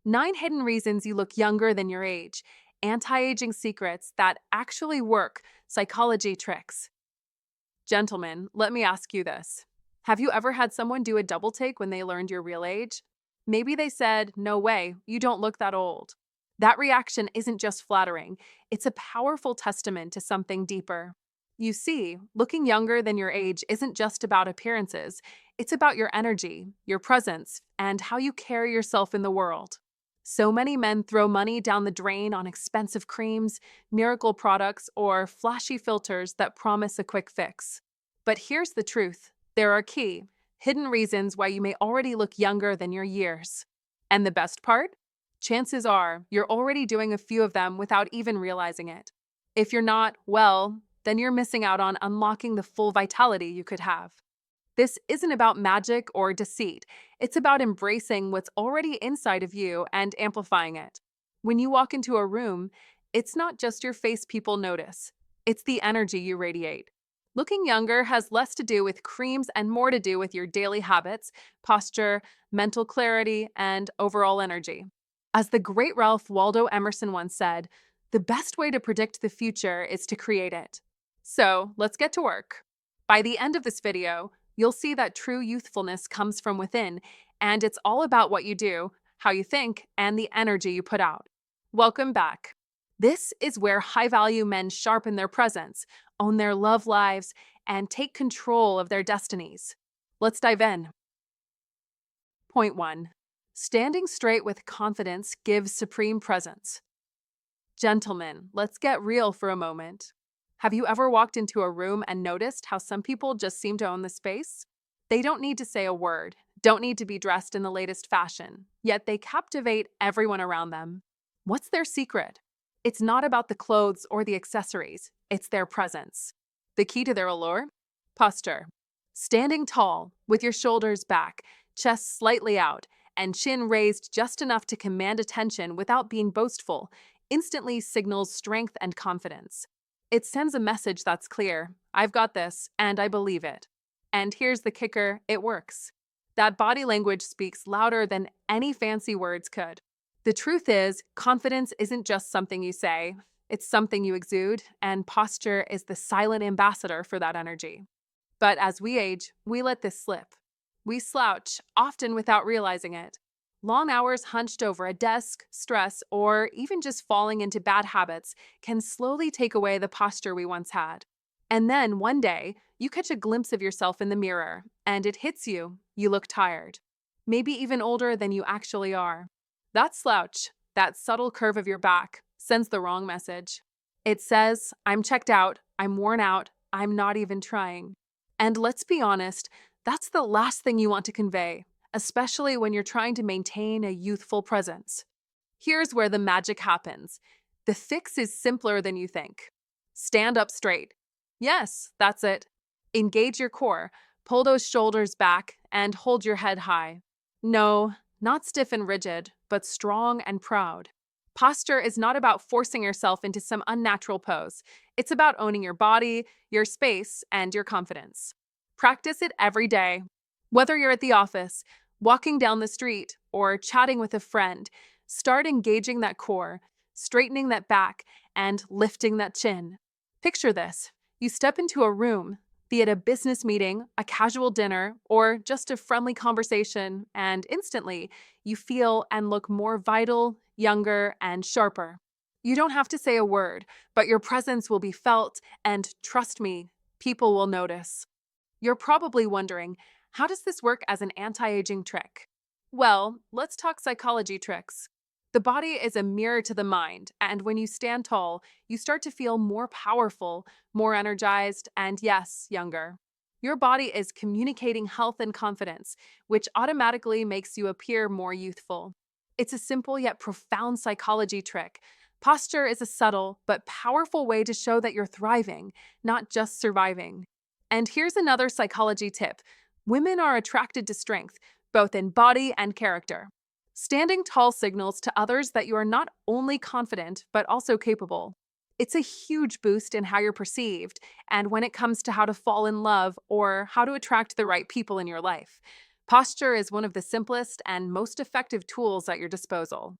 9 hidden reasons you look younger than your age. Anti-aging secrets that actually work. Psychology tricks. Gentlemen, let me ask you this. Have you ever had someone do a double take when they learned your real age? Maybe they said, "No way, you don't look that old." That reaction isn't just flattering, it's a powerful testament to something deeper. You see, looking younger than your age isn't just about appearances, it's about your energy, your presence, and how you carry yourself in the world. So many men throw money down the drain on expensive creams, miracle products, or flashy filters that promise a quick fix. But here's the truth. There are key, hidden reasons why you may already look younger than your years. And the best part? Chances are you're already doing a few of them without even realizing it. If you're not, well, then you're missing out on unlocking the full vitality you could have. This isn't about magic or deceit. It's about embracing what's already inside of you and amplifying it. When you walk into a room, it's not just your face people notice, it's the energy you radiate. Looking younger has less to do with creams and more to do with your daily habits, posture, mental clarity, and overall energy. As the great Ralph Waldo Emerson once said, the best way to predict the future is to create it. So let's get to work. By the end of this video, you'll see that true youthfulness comes from within, and it's all about what you do, how you think, and the energy you put out. Welcome back. This is where high-value men sharpen their presence, own their love lives, and take control of their destinies. Let's dive in. Point 1. Standing straight with confidence gives supreme presence. Gentlemen, let's get real for a moment. Have you ever walked into a room and noticed how some people just seem to own the space? They don't need to say a word, don't need to be dressed in the latest fashion, yet they captivate everyone around them. What's their secret? It's not about the clothes or the accessories, it's their presence. The key to their allure? Posture. Standing tall, with your shoulders back, chest slightly out, and chin raised just enough to command attention without being boastful, instantly signals strength and confidence. It sends a message that's clear. I've got this, and I believe it. And here's the kicker, it works. That body language speaks louder than any fancy words could. The truth is, confidence isn't just something you say, it's something you exude, and posture is the silent ambassador for that energy. But as we age, we let this slip. We slouch, often without realizing it. Long hours hunched over a desk, stress, or even just falling into bad habits can slowly take away the posture we once had. And then one day, you catch a glimpse of yourself in the mirror, and it hits you. You look tired. Maybe even older than you actually are. That slouch, that subtle curve of your back, sends the wrong message. It says, I'm checked out, I'm worn out, I'm not even trying. And let's be honest, that's the last thing you want to convey, especially when you're trying to maintain a youthful presence. Here's where the magic happens. The fix is simpler than you think. Stand up straight. Yes, that's it. Engage your core, pull those shoulders back, and hold your head high. No, not stiff and rigid, but strong and proud. Posture is not about forcing yourself into some unnatural pose. It's about owning your body, your space, and your confidence. Practice it every day. Whether you're at the office, walking down the street, or chatting with a friend, start engaging that core, straightening that back, and lifting that chin. Picture this. You step into a room, be it a business meeting, a casual dinner, or just a friendly conversation, and instantly, you feel and look more vital, younger, and sharper. You don't have to say a word, but your presence will be felt, and trust me, people will notice. You're probably wondering, how does this work as an anti-aging trick? Well, let's talk psychology tricks. The body is a mirror to the mind, and when you stand tall, you start to feel more powerful, more energized, and yes, younger. Your body is communicating health and confidence, which automatically makes you appear more youthful. It's a simple yet profound psychology trick. Posture is a subtle but powerful way to show that you're thriving, not just surviving. And here's another psychology tip. Women are attracted to strength, both in body and character. Standing tall signals to others that you are not only confident, but also capable. It's a huge boost in how you're perceived, and when it comes to how to fall in love or how to attract the right people in your life. Posture is one of the simplest and most effective tools at your disposal.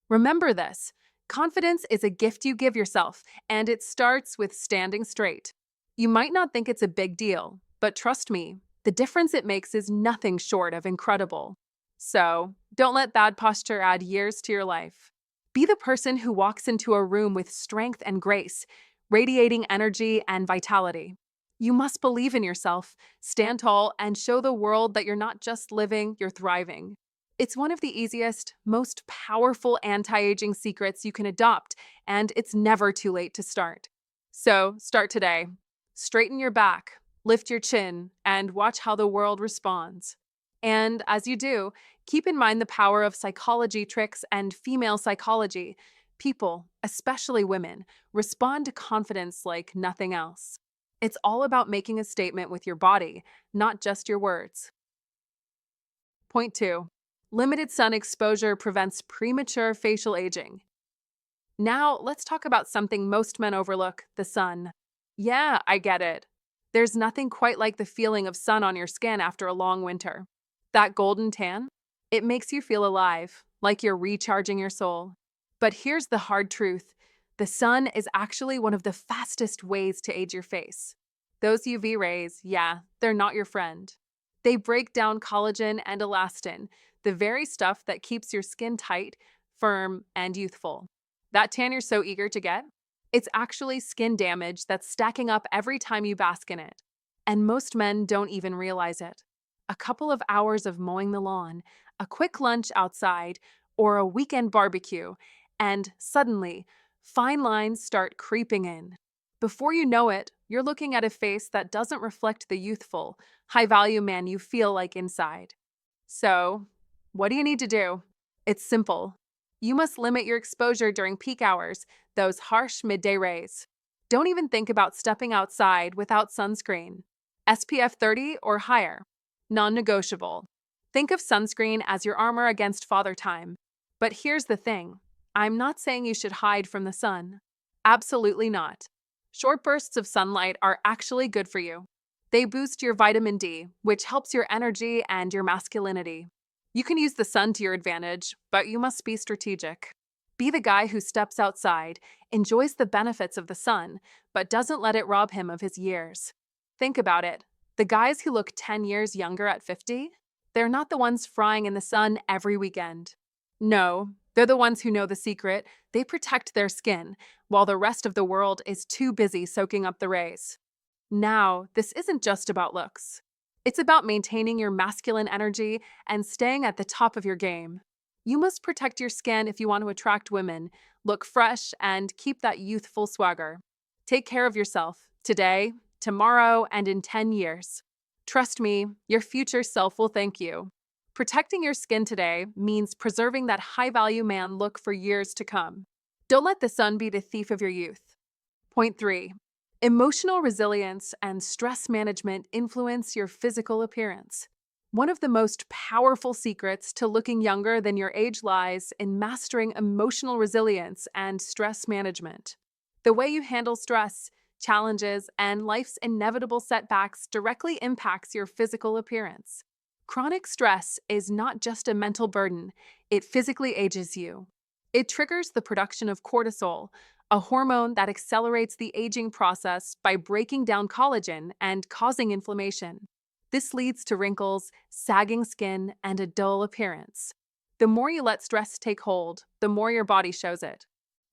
Remember this: confidence is a gift you give yourself, and it starts with standing straight. You might not think it's a big deal, but trust me, the difference it makes is nothing short of incredible. So, don't let bad posture add years to your life. Be the person who walks into a room with strength and grace, radiating energy and vitality. You must believe in yourself, stand tall, and show the world that you're not just living, you're thriving. It's one of the easiest, most powerful anti aging secrets you can adopt, and it's never too late to start. So, start today. Straighten your back, lift your chin, and watch how the world responds. And as you do, keep in mind the power of psychology tricks and female psychology. People, especially women, respond to confidence like nothing else. It's all about making a statement with your body, not just your words. Point 2. Limited sun exposure prevents premature facial aging. Now, let's talk about something most men overlook: the sun. Yeah, I get it. There's nothing quite like the feeling of sun on your skin after a long winter. That golden tan? It makes you feel alive, like you're recharging your soul. But here's the hard truth: the sun is actually one of the fastest ways to age your face. Those UV rays, yeah, they're not your friend. They break down collagen and elastin, the very stuff that keeps your skin tight, firm, and youthful. That tan you're so eager to get? It's actually skin damage that's stacking up every time you bask in it. And most men don't even realize it. A couple of hours of mowing the lawn, a quick lunch outside, or a weekend barbecue, and suddenly, fine lines start creeping in. Before you know it, you're looking at a face that doesn't reflect the youthful, high-value man you feel like inside. So, what do you need to do? It's simple. You must limit your exposure during peak hours, those harsh midday rays. Don't even think about stepping outside without sunscreen. SPF 30 or higher. Non-negotiable. Think of sunscreen as your armor against father time. But here's the thing: I'm not saying you should hide from the sun. Absolutely not. Short bursts of sunlight are actually good for you. They boost your vitamin D, which helps your energy and your masculinity. You can use the sun to your advantage, but you must be strategic. Be the guy who steps outside, enjoys the benefits of the sun, but doesn't let it rob him of his years. Think about it. The guys who look 10 years younger at 50, they're not the ones frying in the sun every weekend. No, they're the ones who know the secret. They protect their skin, while the rest of the world is too busy soaking up the rays. Now, this isn't just about looks. It's about maintaining your masculine energy and staying at the top of your game. You must protect your skin if you want to attract women, look fresh, and keep that youthful swagger. Take care of yourself today, tomorrow, and in 10 years. Trust me, your future self will thank you. Protecting your skin today means preserving that high-value man look for years to come. Don't let the sun be the thief of your youth. Point 3. Emotional resilience and stress management influence your physical appearance. One of the most powerful secrets to looking younger than your age lies in mastering emotional resilience and stress management. The way you handle stress, challenges, and life's inevitable setbacks directly impacts your physical appearance. Chronic stress is not just a mental burden, it physically ages you. It triggers the production of cortisol, a hormone that accelerates the aging process by breaking down collagen and causing inflammation. This leads to wrinkles, sagging skin, and a dull appearance. The more you let stress take hold, the more your body shows it.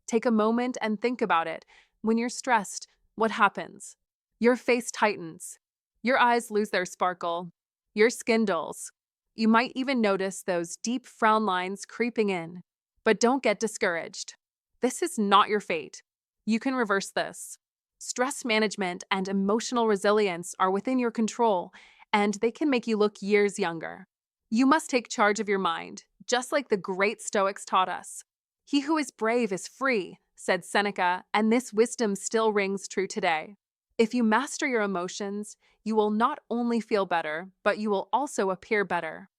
Take a moment and think about it. When you're stressed, what happens? Your face tightens. Your eyes lose their sparkle. Your skin dulls. You might even notice those deep frown lines creeping in. But don't get discouraged. This is not your fate. You can reverse this. Stress management and emotional resilience are within your control, and they can make you look years younger. You must take charge of your mind, just like the great Stoics taught us. He who is brave is free, said Seneca, and this wisdom still rings true today. If you master your emotions, you will not only feel better, but you will also appear better.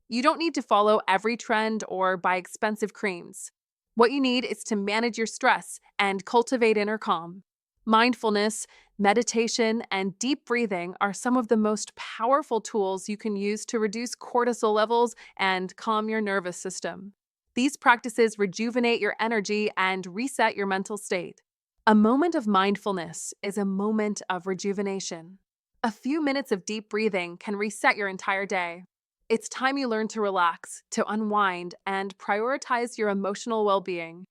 You don't need to follow every trend or buy expensive creams. What you need is to manage your stress and cultivate inner calm. Mindfulness, meditation, and deep breathing are some of the most powerful tools you can use to reduce cortisol levels and calm your nervous system. These practices rejuvenate your energy and reset your mental state. A moment of mindfulness is a moment of rejuvenation. A few minutes of deep breathing can reset your entire day. It's time you learn to relax, to unwind, and prioritize your emotional well being.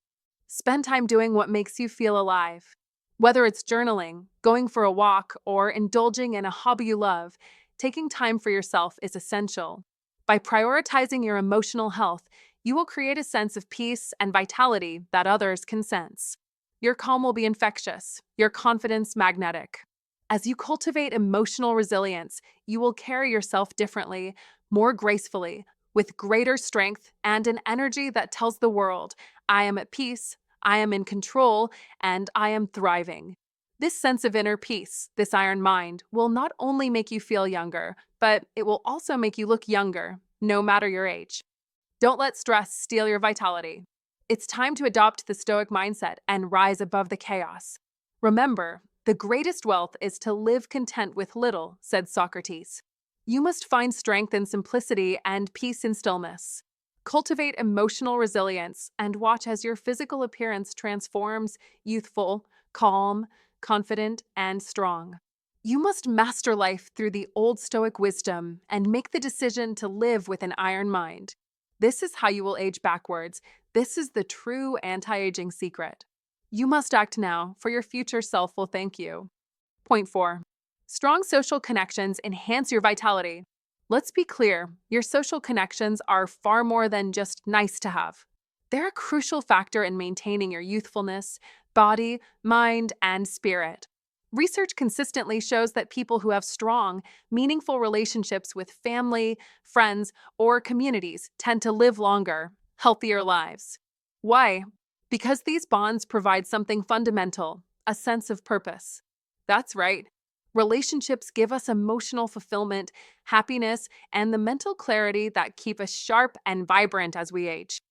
Spend time doing what makes you feel alive. Whether it's journaling, going for a walk, or indulging in a hobby you love, taking time for yourself is essential. By prioritizing your emotional health, you will create a sense of peace and vitality that others can sense. Your calm will be infectious, your confidence magnetic. As you cultivate emotional resilience, you will carry yourself differently, more gracefully, with greater strength and an energy that tells the world, I am at peace, I am in control, and I am thriving. This sense of inner peace, this iron mind, will not only make you feel younger, but it will also make you look younger, no matter your age. Don't let stress steal your vitality. It's time to adopt the Stoic mindset and rise above the chaos. Remember, the greatest wealth is to live content with little, said Socrates. You must find strength in simplicity and peace in stillness. Cultivate emotional resilience and watch as your physical appearance transforms youthful, calm, confident, and strong. You must master life through the Old Stoic wisdom and make the decision to live with an iron mind. This is how you will age backwards. This is the true anti-aging secret. You must act now, for your future self will thank you. Point 4. Strong social connections enhance your vitality. Let's be clear, your social connections are far more than just nice to have. They're a crucial factor in maintaining your youthfulness, body, mind, and spirit. Research consistently shows that people who have strong, meaningful relationships with family, friends, or communities tend to live longer, healthier lives. Why? Because these bonds provide something fundamental, a sense of purpose. That's right. Relationships give us emotional fulfillment, happiness, and the mental clarity that keep us sharp and vibrant as we age.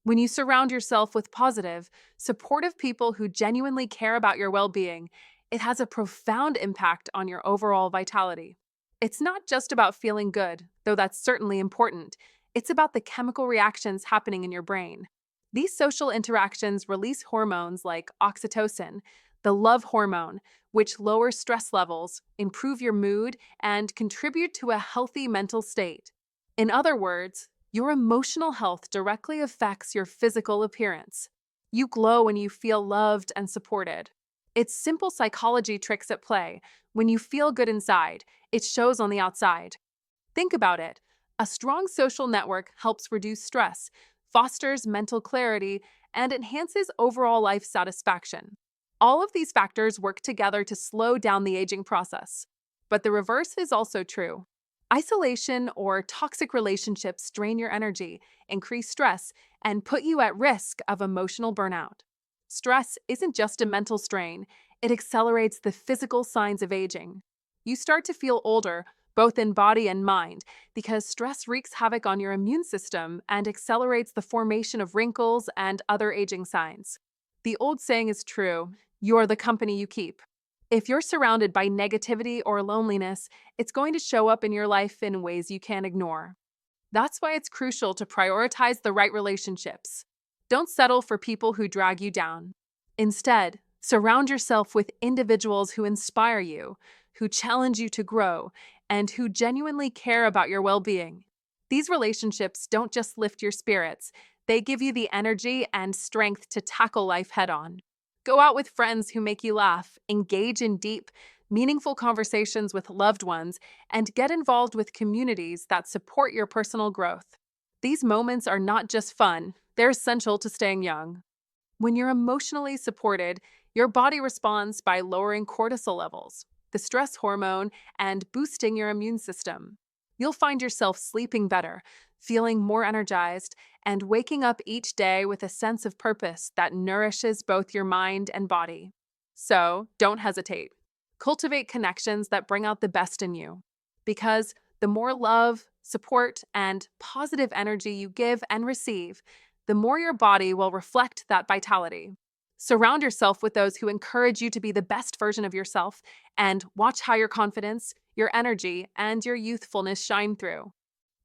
When you surround yourself with positive, supportive people who genuinely care about your well being, it has a profound impact on your overall vitality. It's not just about feeling good, though that's certainly important. It's about the chemical reactions happening in your brain. These social interactions release hormones like oxytocin, the love hormone, which lowers stress levels, improve your mood, and contribute to a healthy mental state. In other words, your emotional health directly affects your physical appearance. You glow when you feel loved and supported. It's simple psychology tricks at play. When you feel good inside, it shows on the outside. Think about it. A strong social network helps reduce stress, fosters mental clarity, and enhances overall life satisfaction. All of these factors work together to slow down the aging process. But the reverse is also true. Isolation or toxic relationships drain your energy, increase stress, and put you at risk of emotional burnout. Stress isn't just a mental strain, it accelerates the physical signs of aging. You start to feel older, both in body and mind, because stress wreaks havoc on your immune system and accelerates the formation of wrinkles and other aging signs. The old saying is true, you're the company you keep. If you're surrounded by negativity or loneliness, it's going to show up in your life in ways you can't ignore. That's why it's crucial to prioritize the right relationships. Don't settle for people who drag you down. Instead, surround yourself with individuals who inspire you, who challenge you to grow, and who genuinely care about your well-being. These relationships don't just lift your spirits, they give you the energy and strength to tackle life head-on. Go out with friends who make you laugh, engage in deep, meaningful conversations with loved ones, and get involved with communities that support your personal growth. These moments are not just fun, they're essential to staying young. When you're emotionally supported, your body responds by lowering cortisol levels, the stress hormone, and boosting your immune system. You'll find yourself sleeping better, feeling more energized, and waking up each day with a sense of purpose that nourishes both your mind and body. So, don't hesitate. Cultivate connections that bring out the best in you. Because the more love, support, and positive energy you give and receive, the more your body will reflect that vitality. Surround yourself with those who encourage you to be the best version of yourself and watch how your confidence, your energy, and your youthfulness shine through.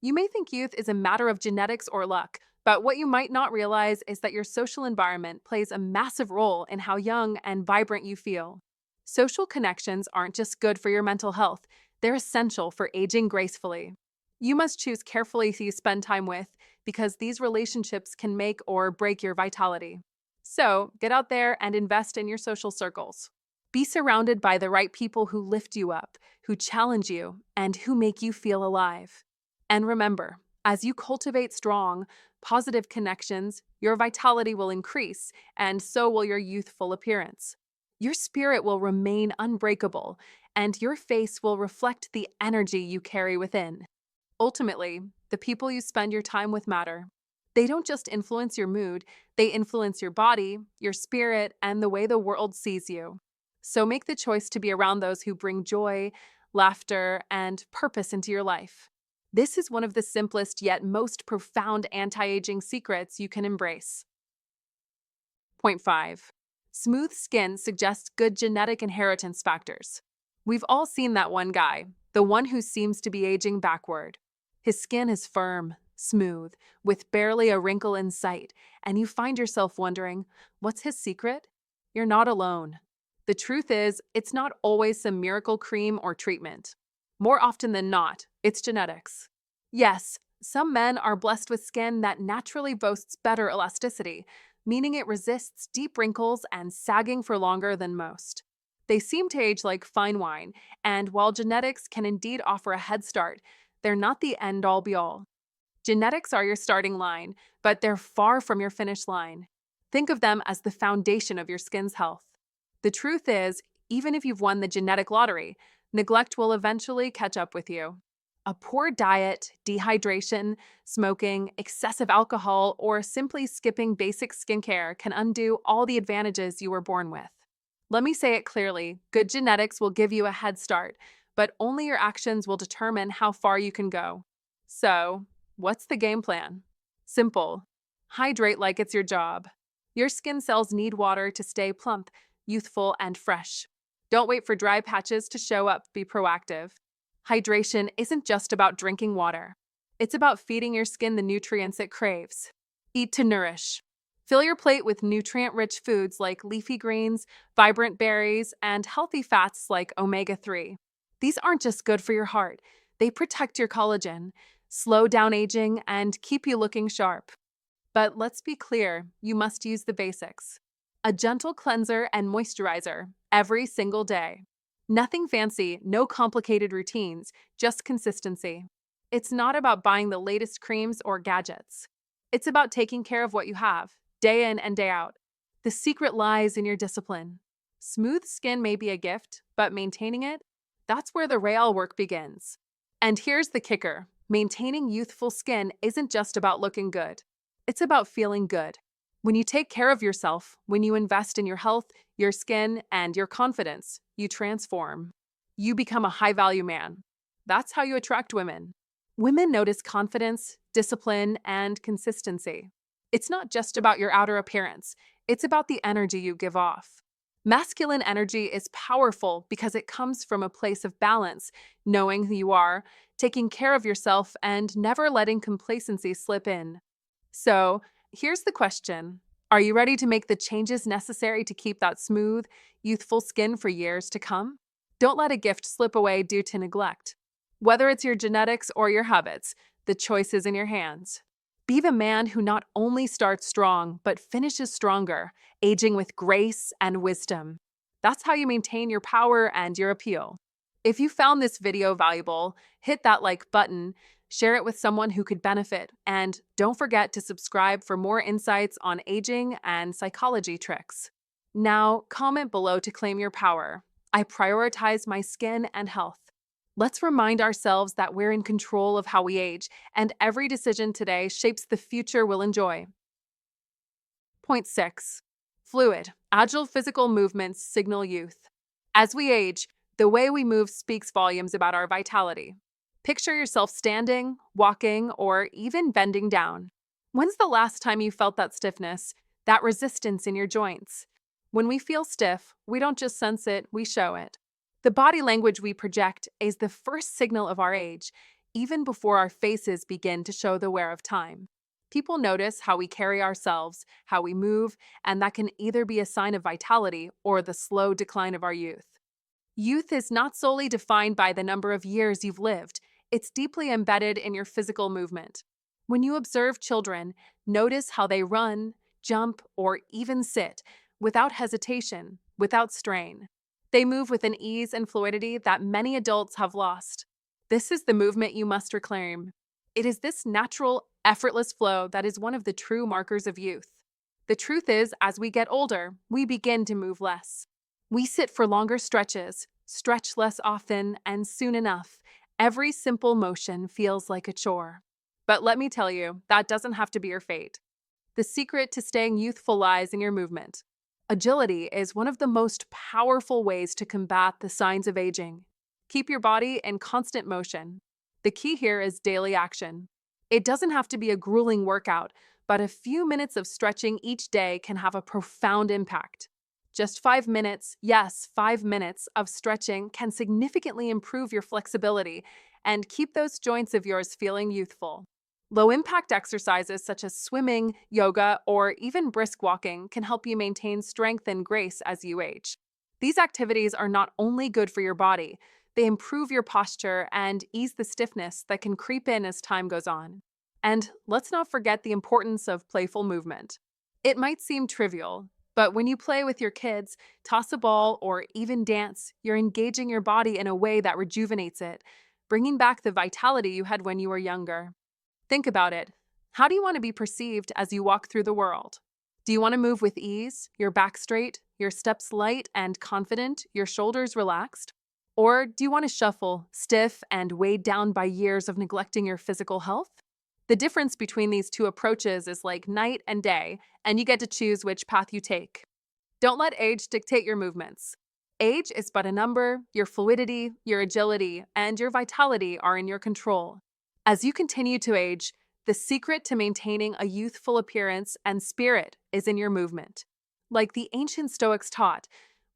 You may think youth is a matter of genetics or luck, but what you might not realize is that your social environment plays a massive role in how young and vibrant you feel. Social connections aren't just good for your mental health, they're essential for aging gracefully. You must choose carefully who you spend time with because these relationships can make or break your vitality. So, get out there and invest in your social circles. Be surrounded by the right people who lift you up, who challenge you, and who make you feel alive. And remember, as you cultivate strong, positive connections, your vitality will increase, and so will your youthful appearance. Your spirit will remain unbreakable, and your face will reflect the energy you carry within. Ultimately, the people you spend your time with matter. They don't just influence your mood, they influence your body, your spirit, and the way the world sees you. So make the choice to be around those who bring joy, laughter, and purpose into your life. This is one of the simplest yet most profound anti aging secrets you can embrace. Point 5. Smooth skin suggests good genetic inheritance factors. We've all seen that one guy, the one who seems to be aging backward. His skin is firm, smooth, with barely a wrinkle in sight, and you find yourself wondering, what's his secret? You're not alone. The truth is, it's not always some miracle cream or treatment. More often than not, it's genetics. Yes, some men are blessed with skin that naturally boasts better elasticity, meaning it resists deep wrinkles and sagging for longer than most. They seem to age like fine wine, and while genetics can indeed offer a head start, they're not the end-all be-all. Genetics are your starting line, but they're far from your finish line. Think of them as the foundation of your skin's health. The truth is, even if you've won the genetic lottery, neglect will eventually catch up with you. A poor diet, dehydration, smoking, excessive alcohol, or simply skipping basic skincare can undo all the advantages you were born with. Let me say it clearly, good genetics will give you a head start, but only your actions will determine how far you can go. So, what's the game plan? Simple. Hydrate like it's your job. Your skin cells need water to stay plump, youthful, and fresh. Don't wait for dry patches to show up, be proactive. Hydration isn't just about drinking water. It's about feeding your skin the nutrients it craves. Eat to nourish. Fill your plate with nutrient-rich foods like leafy greens, vibrant berries, and healthy fats like omega-3. These aren't just good for your heart. They protect your collagen, slow down aging, and keep you looking sharp. But let's be clear, you must use the basics. A gentle cleanser and moisturizer every single day. Nothing fancy, no complicated routines, just consistency. It's not about buying the latest creams or gadgets. It's about taking care of what you have, day in and day out. The secret lies in your discipline. Smooth skin may be a gift, but maintaining it, that's where the real work begins. And here's the kicker. Maintaining youthful skin isn't just about looking good. It's about feeling good. When you take care of yourself, when you invest in your health, your skin, and your confidence, you transform. You become a high-value man. That's how you attract women. Women notice confidence, discipline, and consistency. It's not just about your outer appearance. It's about the energy you give off. Masculine energy is powerful because it comes from a place of balance, knowing who you are, taking care of yourself, and never letting complacency slip in. So, here's the question. Are you ready to make the changes necessary to keep that smooth, youthful skin for years to come? Don't let a gift slip away due to neglect. Whether it's your genetics or your habits, the choice is in your hands. Be the man who not only starts strong, but finishes stronger, aging with grace and wisdom. That's how you maintain your power and your appeal. If you found this video valuable, hit that like button, share it with someone who could benefit, and don't forget to subscribe for more insights on aging and psychology tricks. Now, comment below to claim your power. I prioritize my skin and health. Let's remind ourselves that we're in control of how we age, and every decision today shapes the future we'll enjoy. Point 6. Fluid, agile physical movements signal youth. As we age, the way we move speaks volumes about our vitality. Picture yourself standing, walking, or even bending down. When's the last time you felt that stiffness, that resistance in your joints? When we feel stiff, we don't just sense it, we show it. The body language we project is the first signal of our age, even before our faces begin to show the wear of time. People notice how we carry ourselves, how we move, and that can either be a sign of vitality or the slow decline of our youth. Youth is not solely defined by the number of years you've lived, it's deeply embedded in your physical movement. When you observe children, notice how they run, jump, or even sit without hesitation, without strain. They move with an ease and fluidity that many adults have lost. This is the movement you must reclaim. It is this natural, effortless flow that is one of the true markers of youth. The truth is, as we get older, we begin to move less. We sit for longer stretches, stretch less often, and soon enough, every simple motion feels like a chore. But let me tell you, that doesn't have to be your fate. The secret to staying youthful lies in your movement. Agility is one of the most powerful ways to combat the signs of aging. Keep your body in constant motion. The key here is daily action. It doesn't have to be a grueling workout, but a few minutes of stretching each day can have a profound impact. Just 5 minutes, yes, 5 minutes of stretching can significantly improve your flexibility and keep those joints of yours feeling youthful. Low impact exercises such as swimming, yoga, or even brisk walking can help you maintain strength and grace as you age. These activities are not only good for your body, they improve your posture and ease the stiffness that can creep in as time goes on. And let's not forget the importance of playful movement. It might seem trivial, but when you play with your kids, toss a ball, or even dance, you're engaging your body in a way that rejuvenates it, bringing back the vitality you had when you were younger. Think about it. How do you want to be perceived as you walk through the world? Do you want to move with ease, your back straight, your steps light and confident, your shoulders relaxed? Or do you want to shuffle, stiff, and weighed down by years of neglecting your physical health? The difference between these two approaches is like night and day, and you get to choose which path you take. Don't let age dictate your movements. Age is but a number, your fluidity, your agility, and your vitality are in your control. As you continue to age, the secret to maintaining a youthful appearance and spirit is in your movement. Like the ancient Stoics taught,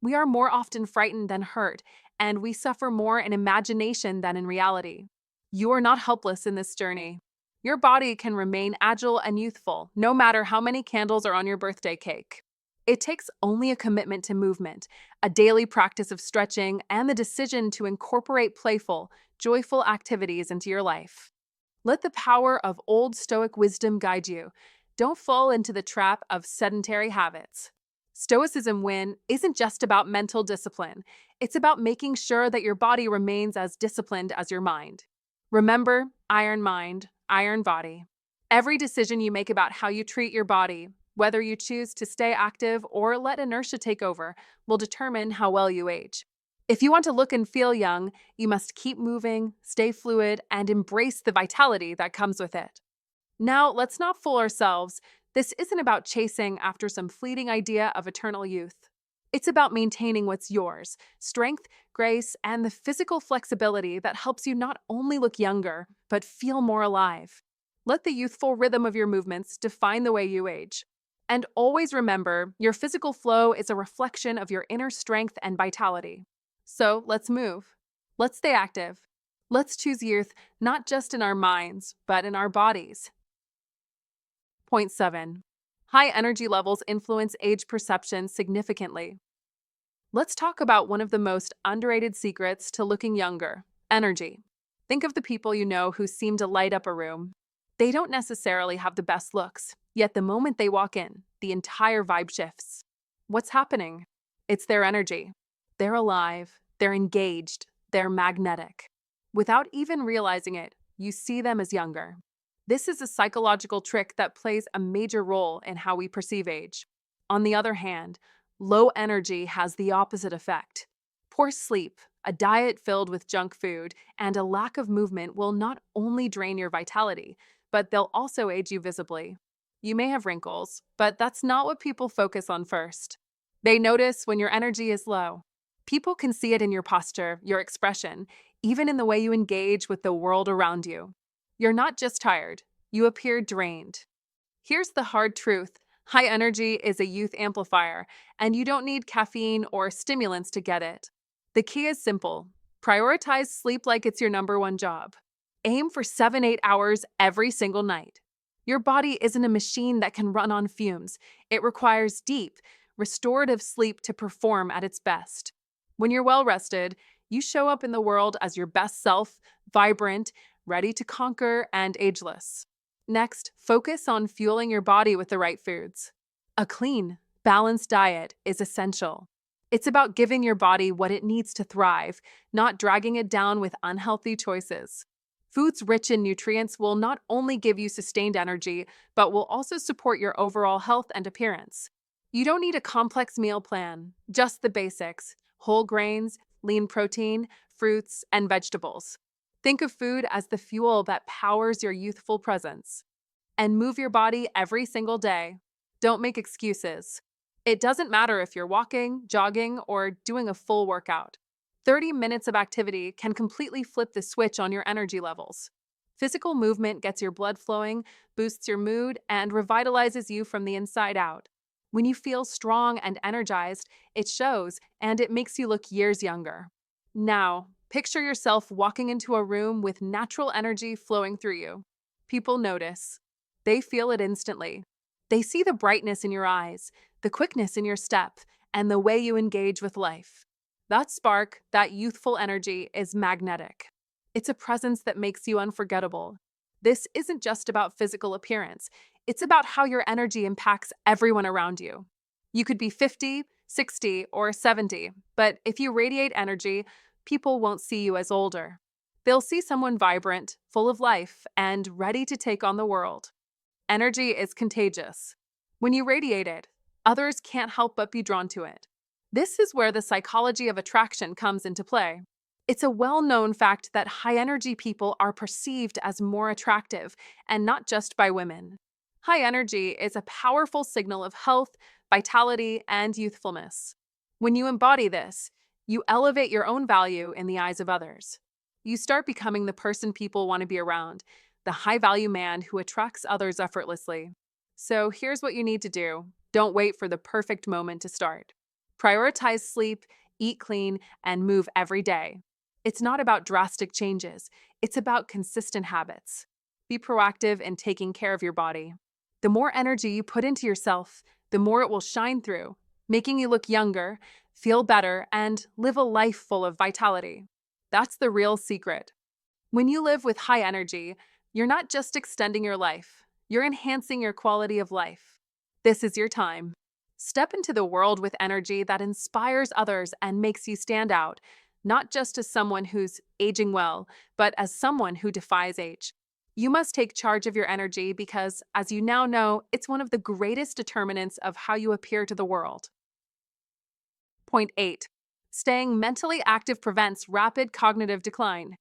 we are more often frightened than hurt, and we suffer more in imagination than in reality. You are not helpless in this journey. Your body can remain agile and youthful, no matter how many candles are on your birthday cake. It takes only a commitment to movement, a daily practice of stretching, and the decision to incorporate playful, joyful activities into your life. Let the power of old Stoic wisdom guide you. Don't fall into the trap of sedentary habits. Stoicism win isn't just about mental discipline. It's about making sure that your body remains as disciplined as your mind. Remember, iron mind, iron body. Every decision you make about how you treat your body, whether you choose to stay active or let inertia take over, will determine how well you age. If you want to look and feel young, you must keep moving, stay fluid, and embrace the vitality that comes with it. Now, let's not fool ourselves. This isn't about chasing after some fleeting idea of eternal youth. It's about maintaining what's yours: strength, grace, and the physical flexibility that helps you not only look younger, but feel more alive. Let the youthful rhythm of your movements define the way you age. And always remember, your physical flow is a reflection of your inner strength and vitality. So let's move. Let's stay active. Let's choose youth not just in our minds, but in our bodies. Point 7. High energy levels influence age perception significantly. Let's talk about one of the most underrated secrets to looking younger: energy. Think of the people you know who seem to light up a room. They don't necessarily have the best looks, yet the moment they walk in, the entire vibe shifts. What's happening? It's their energy. They're alive, they're engaged, they're magnetic. Without even realizing it, you see them as younger. This is a psychological trick that plays a major role in how we perceive age. On the other hand, low energy has the opposite effect. Poor sleep, a diet filled with junk food, and a lack of movement will not only drain your vitality, but they'll also age you visibly. You may have wrinkles, but that's not what people focus on first. They notice when your energy is low. People can see it in your posture, your expression, even in the way you engage with the world around you. You're not just tired, you appear drained. Here's the hard truth: High energy is a youth amplifier, and you don't need caffeine or stimulants to get it. The key is simple: prioritize sleep like it's your number one job. Aim for 7-8 hours every single night. Your body isn't a machine that can run on fumes. It requires deep, restorative sleep to perform at its best. When you're well rested, you show up in the world as your best self, vibrant, ready to conquer, and ageless. Next, focus on fueling your body with the right foods. A clean, balanced diet is essential. It's about giving your body what it needs to thrive, not dragging it down with unhealthy choices. Foods rich in nutrients will not only give you sustained energy, but will also support your overall health and appearance. You don't need a complex meal plan, just the basics: whole grains, lean protein, fruits, and vegetables. Think of food as the fuel that powers your youthful presence. And move your body every single day. Don't make excuses. It doesn't matter if you're walking, jogging, or doing a full workout. 30 minutes of activity can completely flip the switch on your energy levels. Physical movement gets your blood flowing, boosts your mood, and revitalizes you from the inside out. When you feel strong and energized, it shows, and it makes you look years younger. Now, picture yourself walking into a room with natural energy flowing through you. People notice. They feel it instantly. They see the brightness in your eyes, the quickness in your step, and the way you engage with life. That spark, that youthful energy, is magnetic. It's a presence that makes you unforgettable. This isn't just about physical appearance, it's about how your energy impacts everyone around you. You could be 50, 60, or 70, but if you radiate energy, people won't see you as older. They'll see someone vibrant, full of life, and ready to take on the world. Energy is contagious. When you radiate it, others can't help but be drawn to it. This is where the psychology of attraction comes into play. It's a well-known fact that high-energy people are perceived as more attractive, and not just by women. High energy is a powerful signal of health, vitality, and youthfulness. When you embody this, you elevate your own value in the eyes of others. You start becoming the person people want to be around, the high-value man who attracts others effortlessly. So here's what you need to do. Don't wait for the perfect moment to start. Prioritize sleep, eat clean, and move every day. It's not about drastic changes. It's about consistent habits. Be proactive in taking care of your body. The more energy you put into yourself, the more it will shine through, making you look younger, feel better, and live a life full of vitality. That's the real secret. When you live with high energy, you're not just extending your life, you're enhancing your quality of life. This is your time. Step into the world with energy that inspires others and makes you stand out, not just as someone who's aging well, but as someone who defies age. You must take charge of your energy because, as you now know, it's one of the greatest determinants of how you appear to the world. Point 8. Staying mentally active prevents rapid cognitive decline.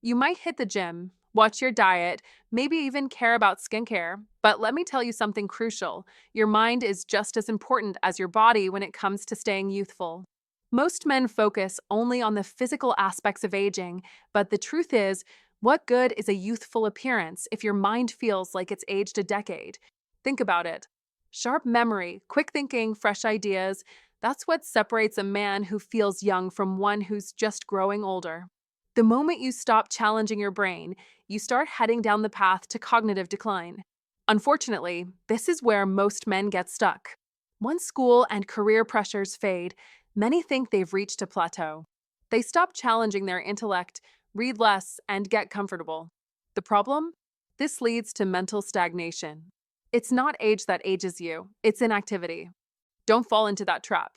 You might hit the gym, watch your diet, maybe even care about skincare, but let me tell you something crucial. Your mind is just as important as your body when it comes to staying youthful. Most men focus only on the physical aspects of aging, but the truth is, what good is a youthful appearance if your mind feels like it's aged a decade? Think about it. Sharp memory, quick thinking, fresh ideas, that's what separates a man who feels young from one who's just growing older. The moment you stop challenging your brain, you start heading down the path to cognitive decline. Unfortunately, this is where most men get stuck. Once school and career pressures fade, many think they've reached a plateau. They stop challenging their intellect, read less, and get comfortable. The problem? This leads to mental stagnation. It's not age that ages you, it's inactivity. Don't fall into that trap.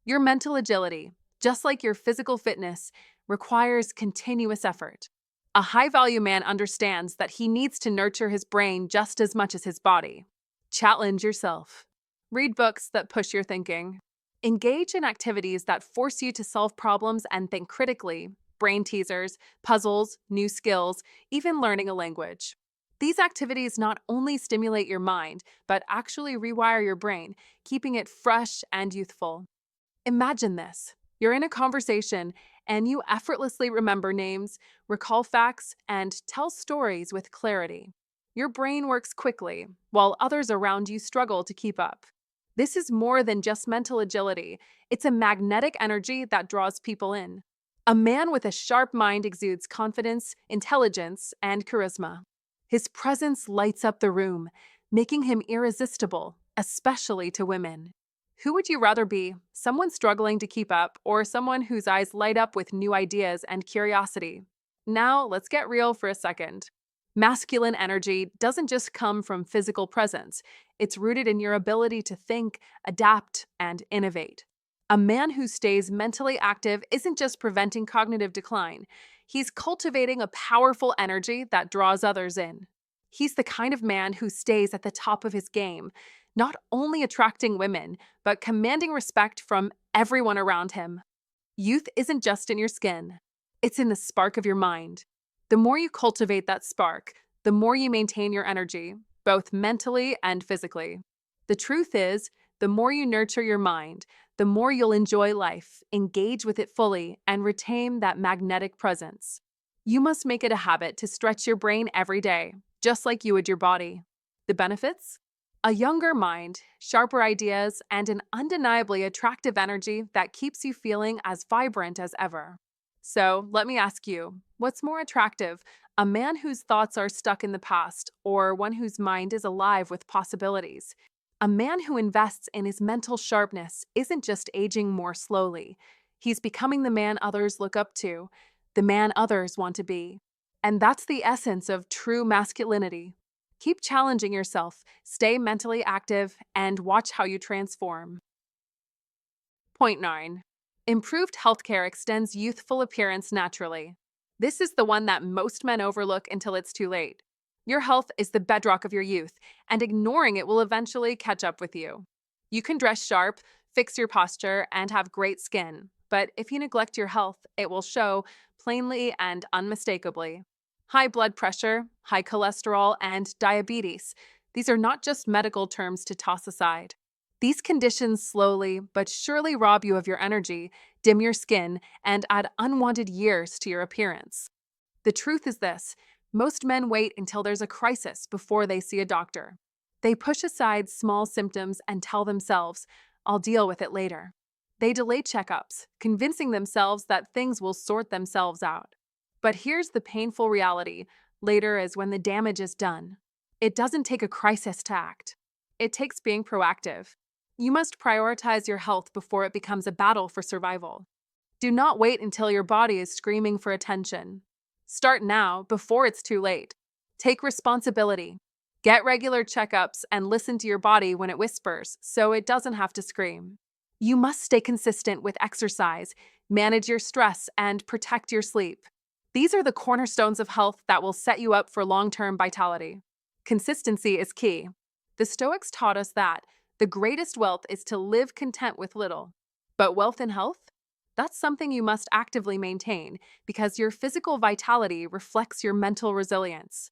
Your mental agility, just like your physical fitness, requires continuous effort. A high-value man understands that he needs to nurture his brain just as much as his body. Challenge yourself. Read books that push your thinking. Engage in activities that force you to solve problems and think critically. Brain teasers, puzzles, new skills, even learning a language. These activities not only stimulate your mind, but actually rewire your brain, keeping it fresh and youthful. Imagine this. You're in a conversation and you effortlessly remember names, recall facts, and tell stories with clarity. Your brain works quickly, while others around you struggle to keep up. This is more than just mental agility, it's a magnetic energy that draws people in. A man with a sharp mind exudes confidence, intelligence, and charisma. His presence lights up the room, making him irresistible, especially to women. Who would you rather be, someone struggling to keep up or someone whose eyes light up with new ideas and curiosity? Now, let's get real for a second. Masculine energy doesn't just come from physical presence, it's rooted in your ability to think, adapt, and innovate. A man who stays mentally active isn't just preventing cognitive decline, he's cultivating a powerful energy that draws others in. He's the kind of man who stays at the top of his game, not only attracting women, but commanding respect from everyone around him. Youth isn't just in your skin, it's in the spark of your mind. The more you cultivate that spark, the more you maintain your energy, both mentally and physically. The truth is, the more you nurture your mind, the more you'll enjoy life, engage with it fully, and retain that magnetic presence. You must make it a habit to stretch your brain every day, just like you would your body. The benefits? A younger mind, sharper ideas, and an undeniably attractive energy that keeps you feeling as vibrant as ever. So, let me ask you, what's more attractive, a man whose thoughts are stuck in the past or one whose mind is alive with possibilities? A man who invests in his mental sharpness isn't just aging more slowly. He's becoming the man others look up to, the man others want to be. And that's the essence of true masculinity. Keep challenging yourself, stay mentally active, and watch how you transform. Point 9. Improved healthcare extends youthful appearance naturally. This is the one that most men overlook until it's too late. Your health is the bedrock of your youth, and ignoring it will eventually catch up with you. You can dress sharp, fix your posture, and have great skin, but if you neglect your health, it will show plainly and unmistakably. High blood pressure, high cholesterol, and diabetes. These are not just medical terms to toss aside. These conditions slowly but surely rob you of your energy, dim your skin, and add unwanted years to your appearance. The truth is this: most men wait until there's a crisis before they see a doctor. They push aside small symptoms and tell themselves, I'll deal with it later. They delay checkups, convincing themselves that things will sort themselves out. But here's the painful reality: later is when the damage is done. It doesn't take a crisis to act, it takes being proactive. You must prioritize your health before it becomes a battle for survival. Do not wait until your body is screaming for attention. Start now, before it's too late. Take responsibility. Get regular checkups and listen to your body when it whispers, so it doesn't have to scream. You must stay consistent with exercise, manage your stress, and protect your sleep. These are the cornerstones of health that will set you up for long-term vitality. Consistency is key. The Stoics taught us that the greatest wealth is to live content with little. But wealth and health? That's something you must actively maintain because your physical vitality reflects your mental resilience.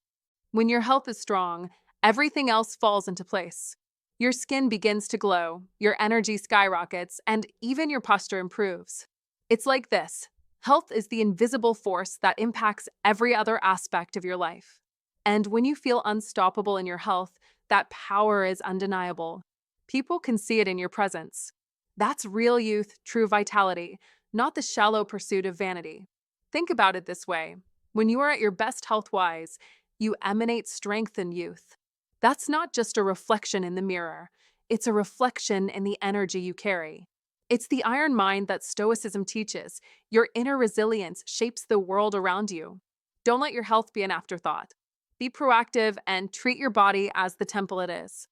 When your health is strong, everything else falls into place. Your skin begins to glow, your energy skyrockets, and even your posture improves. It's like this: health is the invisible force that impacts every other aspect of your life. And when you feel unstoppable in your health, that power is undeniable. People can see it in your presence. That's real youth, true vitality, not the shallow pursuit of vanity. Think about it this way: when you are at your best health-wise, you emanate strength and youth. That's not just a reflection in the mirror, it's a reflection in the energy you carry. It's the iron mind that Stoicism teaches. Your inner resilience shapes the world around you. Don't let your health be an afterthought. Be proactive and treat your body as the temple it is.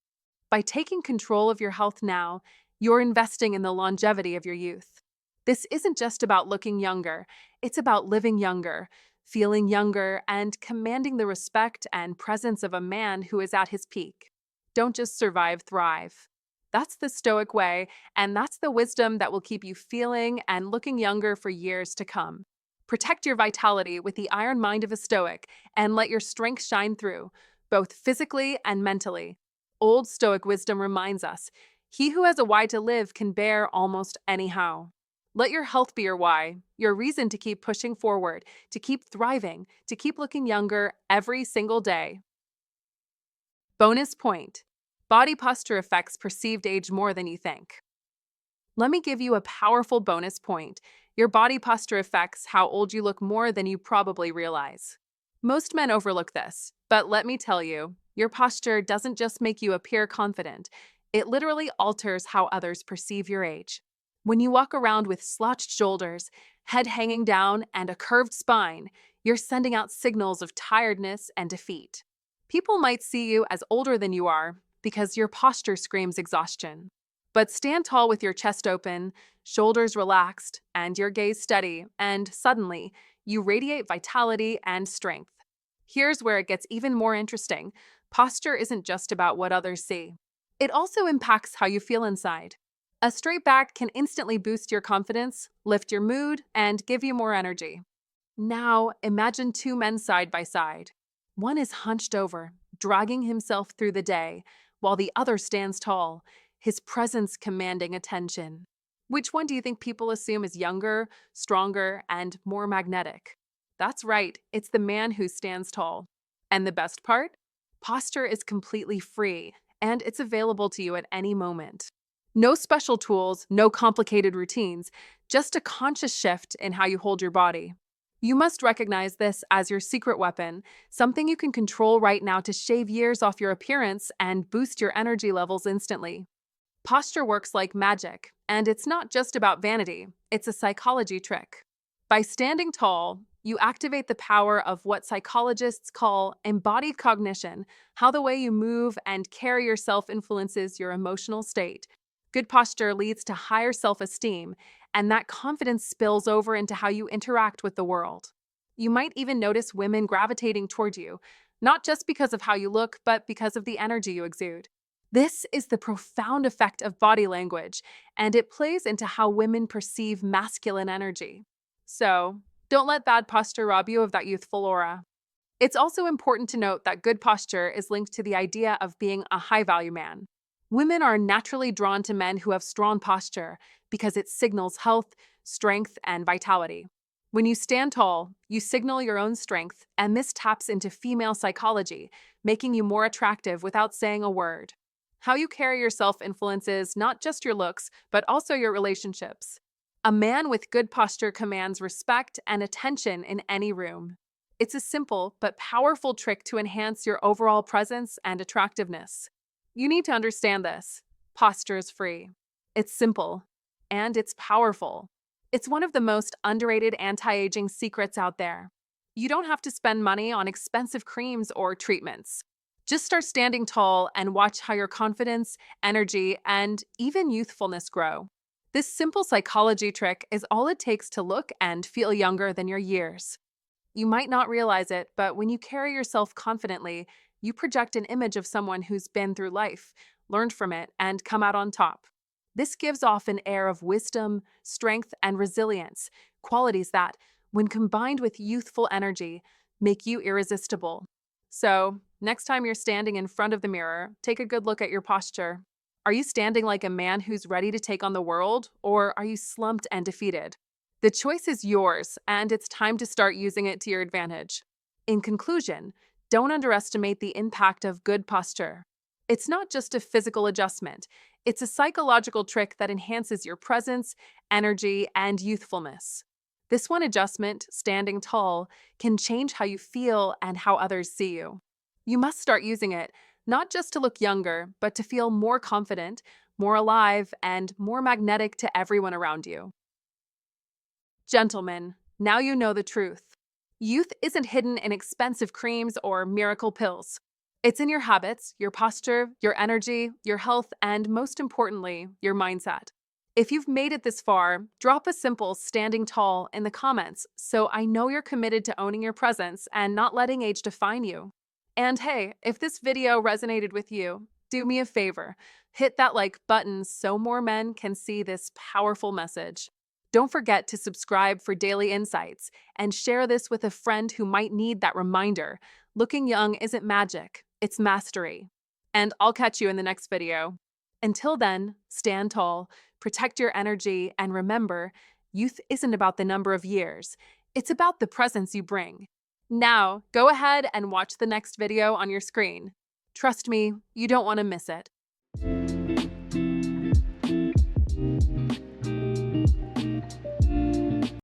By taking control of your health now, you're investing in the longevity of your youth. This isn't just about looking younger, it's about living younger, feeling younger, and commanding the respect and presence of a man who is at his peak. Don't just survive, thrive. That's the Stoic way, and that's the wisdom that will keep you feeling and looking younger for years to come. Protect your vitality with the iron mind of a Stoic and let your strength shine through, both physically and mentally. Old Stoic wisdom reminds us, he who has a why to live can bear almost anyhow. Let your health be your why, your reason to keep pushing forward, to keep thriving, to keep looking younger every single day. Bonus point. Body posture affects perceived age more than you think. Let me give you a powerful bonus point. Your body posture affects how old you look more than you probably realize. Most men overlook this, but let me tell you, your posture doesn't just make you appear confident, it literally alters how others perceive your age. When you walk around with slouched shoulders, head hanging down, and a curved spine, you're sending out signals of tiredness and defeat. People might see you as older than you are because your posture screams exhaustion. But stand tall with your chest open, shoulders relaxed, and your gaze steady, and suddenly, you radiate vitality and strength. Here's where it gets even more interesting. Posture isn't just about what others see. It also impacts how you feel inside. A straight back can instantly boost your confidence, lift your mood, and give you more energy. Now, imagine two men side by side. One is hunched over, dragging himself through the day, while the other stands tall, his presence commanding attention. Which one do you think people assume is younger, stronger, and more magnetic? That's right, it's the man who stands tall. And the best part? Posture is completely free, and it's available to you at any moment. No special tools, no complicated routines, just a conscious shift in how you hold your body. You must recognize this as your secret weapon, something you can control right now to shave years off your appearance and boost your energy levels instantly. Posture works like magic, and it's not just about vanity, it's a psychology trick. By standing tall, you activate the power of what psychologists call embodied cognition, how the way you move and carry yourself influences your emotional state. Good posture leads to higher self-esteem, and that confidence spills over into how you interact with the world. You might even notice women gravitating toward you, not just because of how you look, but because of the energy you exude. This is the profound effect of body language, and it plays into how women perceive masculine energy. So, don't let bad posture rob you of that youthful aura. It's also important to note that good posture is linked to the idea of being a high-value man. Women are naturally drawn to men who have strong posture because it signals health, strength, and vitality. When you stand tall, you signal your own strength, and this taps into female psychology, making you more attractive without saying a word. How you carry yourself influences not just your looks, but also your relationships. A man with good posture commands respect and attention in any room. It's a simple but powerful trick to enhance your overall presence and attractiveness. You need to understand this. Posture is free. It's simple. And it's powerful. It's one of the most underrated anti-aging secrets out there. You don't have to spend money on expensive creams or treatments. Just start standing tall and watch how your confidence, energy, and even youthfulness grow. This simple psychology trick is all it takes to look and feel younger than your years. You might not realize it, but when you carry yourself confidently, you project an image of someone who's been through life, learned from it, and come out on top. This gives off an air of wisdom, strength, and resilience, qualities that, when combined with youthful energy, make you irresistible. So, next time you're standing in front of the mirror, take a good look at your posture. Are you standing like a man who's ready to take on the world, or are you slumped and defeated? The choice is yours, and it's time to start using it to your advantage. In conclusion, don't underestimate the impact of good posture. It's not just a physical adjustment, it's a psychological trick that enhances your presence, energy, and youthfulness. This one adjustment, standing tall, can change how you feel and how others see you. You must start using it, not just to look younger, but to feel more confident, more alive, and more magnetic to everyone around you. Gentlemen, now you know the truth. Youth isn't hidden in expensive creams or miracle pills. It's in your habits, your posture, your energy, your health, and most importantly, your mindset. If you've made it this far, drop a simple standing tall in the comments so I know you're committed to owning your presence and not letting age define you. And hey, if this video resonated with you, do me a favor, hit that like button so more men can see this powerful message. Don't forget to subscribe for daily insights and share this with a friend who might need that reminder. Looking young isn't magic, it's mastery. And I'll catch you in the next video. Until then, stand tall, protect your energy, and remember, youth isn't about the number of years, it's about the presence you bring. Now, go ahead and watch the next video on your screen. Trust me, you don't want to miss it.